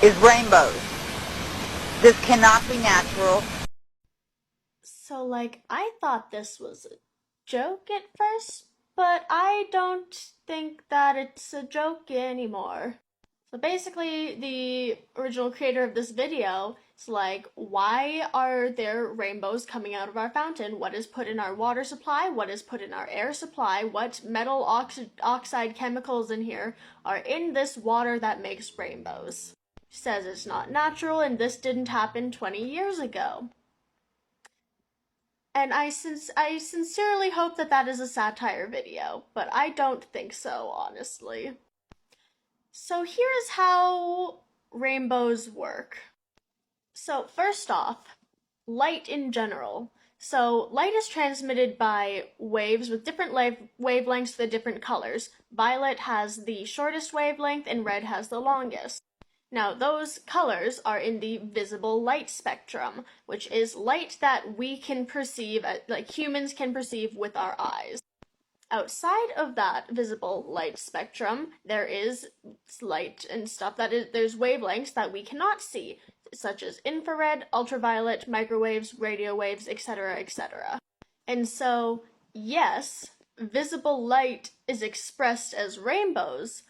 is rainbows. This cannot be natural. So, like, I thought this was a joke at first, but I don't think that it's a joke anymore. So basically, the original creator of this video is like, why are there rainbows coming out of our fountain? What is put in our water supply? What is put in our air supply? What metal oxide chemicals in here are in this water that makes rainbows? He says it's not natural and this didn't happen 20 years ago. And I sincerely hope that that is a satire video, but I don't think so, honestly. So here's how rainbows work. So first off, light in general. So light is transmitted by waves with different wavelengths for the different colors. Violet has the shortest wavelength and red has the longest. Now, those colors are in the visible light spectrum, which is light that we can perceive, like humans can perceive with our eyes. Outside of that visible light spectrum, there is light and stuff there's wavelengths that we cannot see, such as infrared, ultraviolet, microwaves, radio waves, etc., etc. And so, yes, visible light is expressed as rainbows,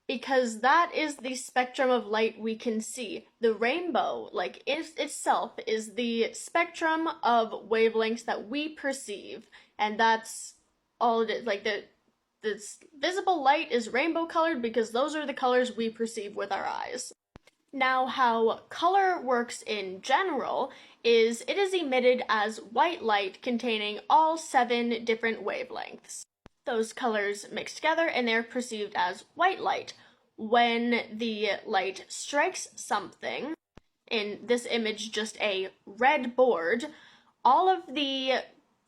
because that is the spectrum of light we can see. The rainbow, like itself, is the spectrum of wavelengths that we perceive, and that's all it is. Like this visible light is rainbow colored because those are the colors we perceive with our eyes. Now, how color works in general is it is emitted as white light containing all 7 different wavelengths. Those colors mix together and they're perceived as white light. When the light strikes something, in this image just a red board, all of the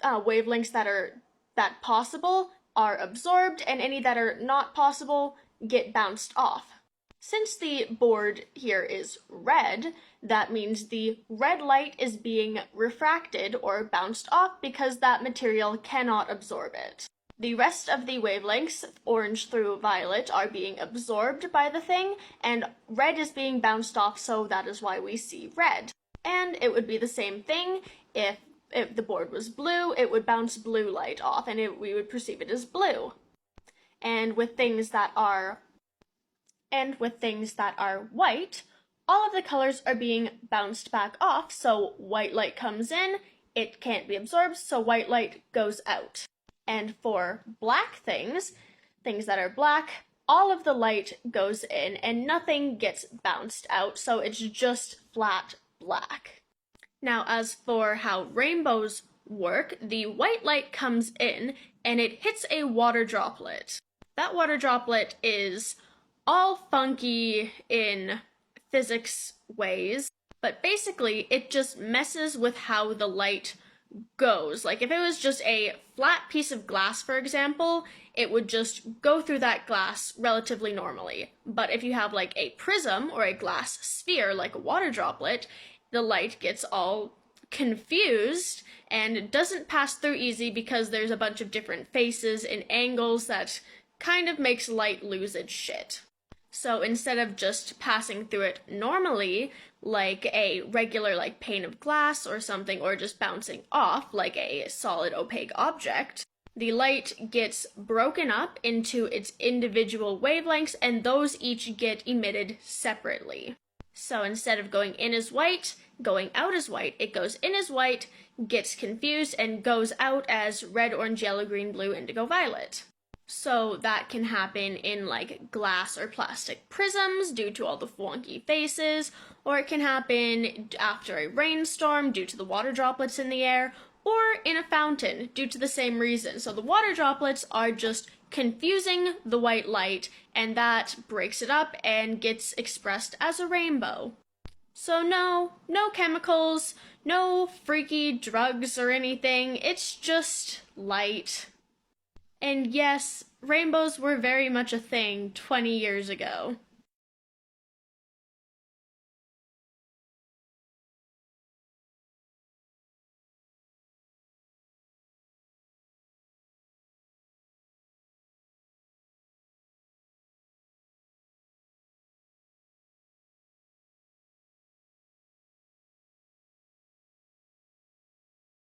wavelengths that possible are absorbed and any that are not possible get bounced off. Since the board here is red, that means the red light is being refracted or bounced off because that material cannot absorb it. The rest of the wavelengths, orange through violet, are being absorbed by the thing, and red is being bounced off, so that is why we see red. And it would be the same thing if the board was blue, it would bounce blue light off, and we would perceive it as blue. And with things that are white, all of the colors are being bounced back off, so white light comes in, it can't be absorbed, so white light goes out. And for black things that are black, all of the light goes in and nothing gets bounced out, so it's just flat black. Now, as for how rainbows work, the white light comes in and it hits a water droplet. That water droplet is all funky in physics ways, but basically it just messes with how the light goes. Like if it was just a flat piece of glass, for example, it would just go through that glass relatively normally. But if you have like a prism or a glass sphere, like a water droplet, the light gets all confused and doesn't pass through easy because there's a bunch of different faces and angles that kind of makes light lose its shit. So instead of just passing through it normally, like a regular like pane of glass or something, or just bouncing off like a solid opaque object, the light gets broken up into its individual wavelengths, and those each get emitted separately. So instead of going in as white, going out as white, it goes in as white, gets confused, and goes out as red, orange, yellow, green, blue, indigo, violet. So that can happen in like glass or plastic prisms due to all the wonky faces, or it can happen after a rainstorm due to the water droplets in the air, or in a fountain due to the same reason. So the water droplets are just confusing the white light, and that breaks it up and gets expressed as a rainbow. So no chemicals, no freaky drugs or anything, it's just light. And yes, rainbows were very much a thing 20 years ago.